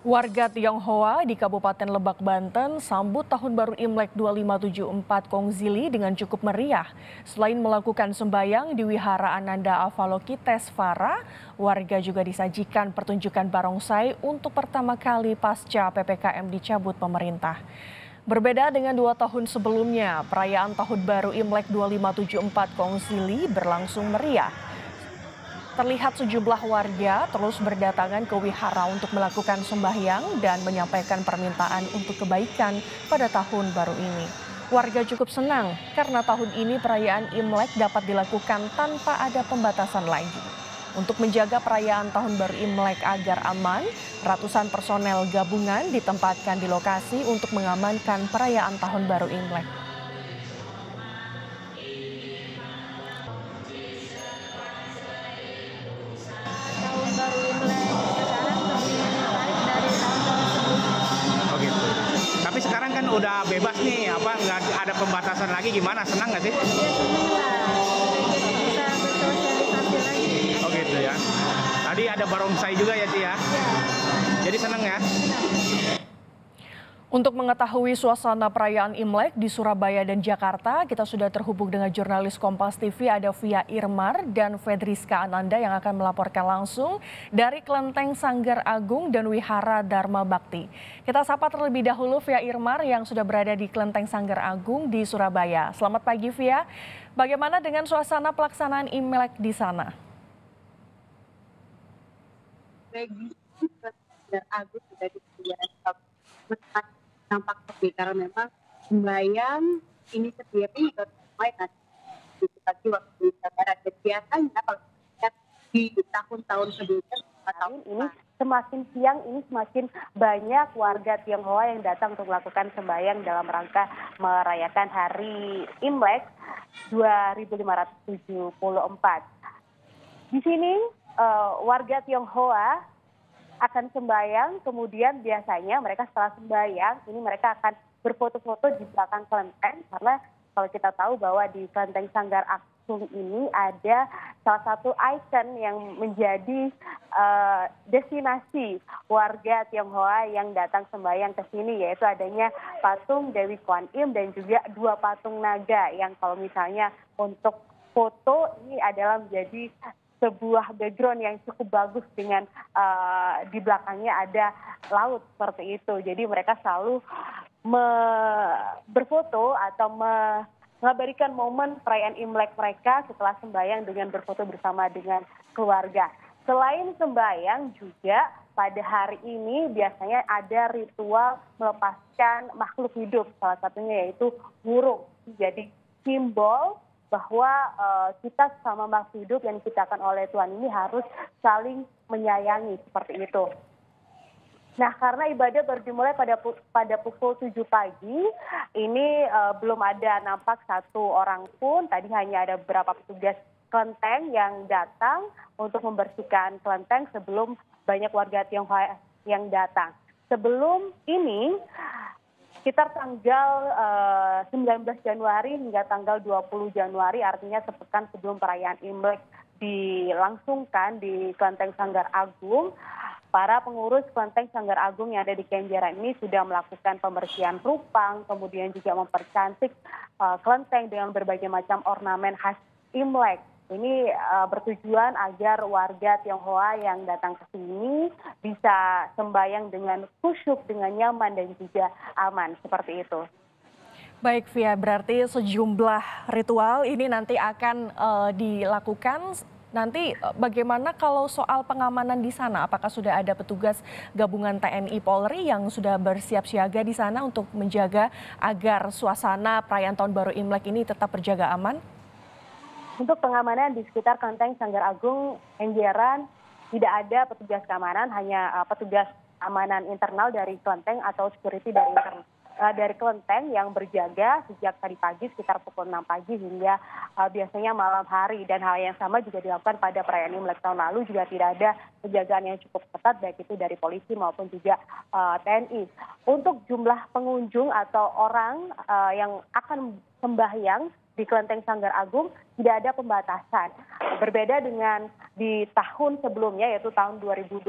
Warga Tionghoa di Kabupaten Lebak, Banten sambut Tahun Baru Imlek 2574 Kongzili dengan cukup meriah. Selain melakukan sembayang di Wihara Ananda Avalokitesvara, warga juga disajikan pertunjukan barongsai untuk pertama kali pasca PPKM dicabut pemerintah. Berbeda dengan 2 tahun sebelumnya, perayaan Tahun Baru Imlek 2574 Kongzili berlangsung meriah. Terlihat sejumlah warga terus berdatangan ke wihara untuk melakukan sembahyang dan menyampaikan permintaan untuk kebaikan pada tahun baru ini. Warga cukup senang karena tahun ini perayaan Imlek dapat dilakukan tanpa ada pembatasan lagi. Untuk menjaga perayaan tahun baru Imlek agar aman, ratusan personel gabungan ditempatkan di lokasi untuk mengamankan perayaan tahun baru Imlek. Tahun baru Imlek sekarang lebih menarik dari tahun-tahun sebelumnya. Oh gitu. Tapi sekarang kan udah bebas nih, nggak ada pembatasan lagi, gimana? Senang nggak sih? Ya seneng lah, jadi bisa bersosialisasi lagi. Oh gitu ya. Tadi ada barongsai juga ya, Ci ya? Ya, Jadi seneng ya? Untuk mengetahui suasana perayaan Imlek di Surabaya dan Jakarta, kita sudah terhubung dengan jurnalis Kompas TV ada Via Irmar dan Fedriska Ananda yang akan melaporkan langsung dari Kelenteng Sanggar Agung dan Wihara Dharma Bakti. Kita sapa terlebih dahulu Via Irmar yang sudah berada di Kelenteng Sanggar Agung di Surabaya. Selamat pagi Via, bagaimana dengan suasana pelaksanaan Imlek di sana? Peggy dan Agus sudah disediakan nampak sepi karena memang sembahyang ini sendiri baru mulai nanti pagi waktu Indonesia Barat. Dan biasanya kalau kita di tahun-tahun sebelumnya tahun ini semakin siang ini semakin banyak warga Tionghoa yang datang untuk melakukan sembahyang dalam rangka merayakan Hari Imlek 2574. Di sini warga Tionghoa akan sembahyang, kemudian biasanya mereka setelah sembahyang ini mereka akan berfoto-foto di belakang kelenteng, karena kalau kita tahu bahwa di Kelenteng Sanggar Agung ini ada salah satu ikon yang menjadi destinasi warga Tionghoa yang datang sembahyang ke sini, yaitu adanya patung Dewi Kuan Im dan juga 2 patung naga yang kalau misalnya untuk foto ini adalah menjadi sebuah background yang cukup bagus dengan di belakangnya ada laut seperti itu. Jadi mereka selalu berfoto atau mengabadikan momen perayaan Imlek mereka setelah sembahyang dengan berfoto bersama dengan keluarga. Selain sembahyang juga pada hari ini biasanya ada ritual melepaskan makhluk hidup, salah satunya yaitu burung. Jadi simbol bahwa kita sama makhluk hidup yang diciptakan oleh Tuhan ini harus saling menyayangi seperti itu. Nah, karena ibadah baru dimulai pada pukul 7 pagi, ini belum ada nampak satu orang pun. Tadi hanya ada beberapa petugas kelenteng yang datang untuk membersihkan kelenteng sebelum banyak warga Tionghoa yang datang. Sebelum ini sekitar tanggal 19 Januari hingga tanggal 20 Januari, artinya sepekan sebelum perayaan Imlek dilangsungkan di Kelenteng Sanggar Agung, para pengurus Kelenteng Sanggar Agung yang ada di Kenjeran ini sudah melakukan pembersihan rupang, kemudian juga mempercantik kelenteng dengan berbagai macam ornamen khas Imlek. Ini bertujuan agar warga Tionghoa yang datang ke sini bisa sembahyang dengan khusyuk, dengan nyaman dan juga aman, seperti itu. Baik Via, berarti sejumlah ritual ini nanti akan dilakukan. Nanti bagaimana kalau soal pengamanan di sana? Apakah sudah ada petugas gabungan TNI Polri yang sudah bersiap siaga di sana untuk menjaga agar suasana perayaan Tahun Baru Imlek ini tetap terjaga aman? Untuk pengamanan di sekitar Kelenteng Sanggar Agung Kenjeran tidak ada petugas keamanan, hanya petugas keamanan internal dari kelenteng atau security dari kelenteng yang berjaga sejak tadi pagi sekitar pukul 6 pagi hingga biasanya malam hari. Dan hal yang sama juga dilakukan pada perayaan Imlek tahun lalu, juga tidak ada penjagaan yang cukup ketat baik itu dari polisi maupun juga TNI. Untuk jumlah pengunjung atau orang yang akan sembahyang di Kelenteng Sanggar Agung tidak ada pembatasan. Berbeda dengan di tahun sebelumnya yaitu tahun 2022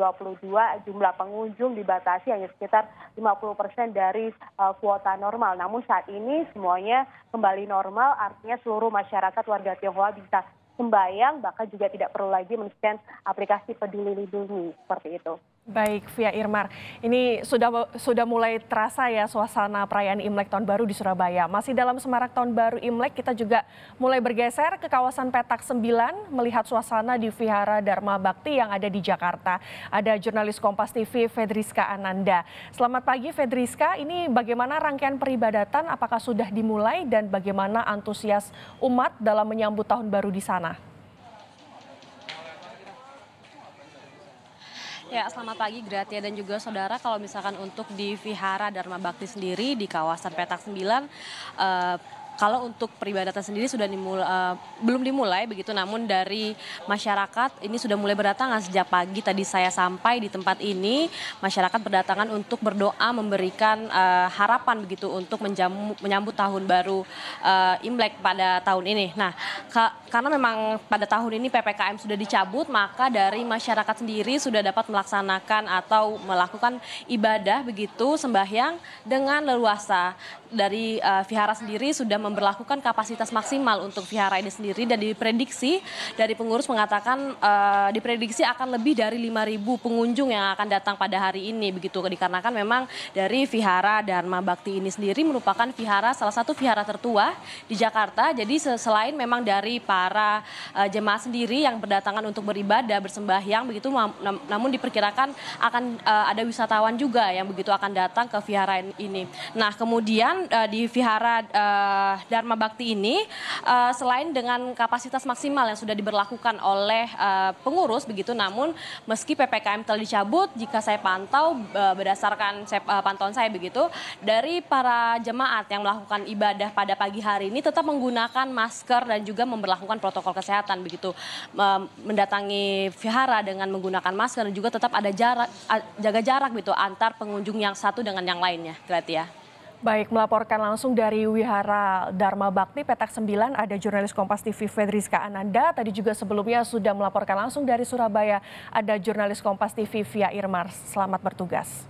jumlah pengunjung dibatasi hanya sekitar 50% dari kuota normal. Namun saat ini semuanya kembali normal, artinya seluruh masyarakat warga Tionghoa bisa sembayang, bahkan juga tidak perlu lagi men-scan aplikasi Peduli Lindungi seperti itu. Baik, Via Irmar. Ini sudah mulai terasa ya suasana perayaan Imlek Tahun Baru di Surabaya. Masih dalam semarak Tahun Baru Imlek, kita juga mulai bergeser ke kawasan Petak 9 melihat suasana di Vihara Dharma Bakti yang ada di Jakarta. Ada jurnalis Kompas TV Fedriska Ananda. Selamat pagi Fedriska, ini bagaimana rangkaian peribadatan, apakah sudah dimulai dan bagaimana antusias umat dalam menyambut Tahun Baru di sana? Ya, selamat pagi Gratia dan juga saudara. Kalau misalkan untuk di Vihara Dharma Bakti sendiri di kawasan Petak 9, kalau untuk peribadatan sendiri belum dimulai begitu, namun dari masyarakat ini sudah mulai berdatangan sejak pagi. Tadi saya sampai di tempat ini, masyarakat berdatangan untuk berdoa, memberikan harapan begitu untuk menyambut tahun baru Imlek pada tahun ini. Nah, karena memang pada tahun ini PPKM sudah dicabut, maka dari masyarakat sendiri sudah dapat melaksanakan atau melakukan ibadah begitu sembahyang dengan leluasa. Dari Vihara sendiri sudah memberlakukan kapasitas maksimal untuk Vihara ini sendiri dan diprediksi dari pengurus mengatakan diprediksi akan lebih dari 5.000 pengunjung yang akan datang pada hari ini begitu, dikarenakan memang dari Vihara Dharma Bakti ini sendiri merupakan salah satu vihara tertua di Jakarta. Jadi selain memang dari para jemaah sendiri yang berdatangan untuk beribadah bersembahyang begitu, namun diperkirakan akan ada wisatawan juga yang begitu akan datang ke vihara ini. Nah, kemudian di Vihara Dharma Bakti ini selain dengan kapasitas maksimal yang sudah diberlakukan oleh pengurus begitu, namun meski PPKM telah dicabut, jika saya pantau berdasarkan pantauan saya begitu, dari para jemaat yang melakukan ibadah pada pagi hari ini tetap menggunakan masker dan juga memberlakukan protokol kesehatan begitu, mendatangi vihara dengan menggunakan masker dan juga tetap ada jaga jarak gitu antar pengunjung yang satu dengan yang lainnya. Gratia. Baik, melaporkan langsung dari Wihara Dharma Bakti Petak 9 ada jurnalis Kompas TV Fedriska Ananda. Tadi juga sebelumnya sudah melaporkan langsung dari Surabaya ada jurnalis Kompas TV Via Irmar. Selamat bertugas.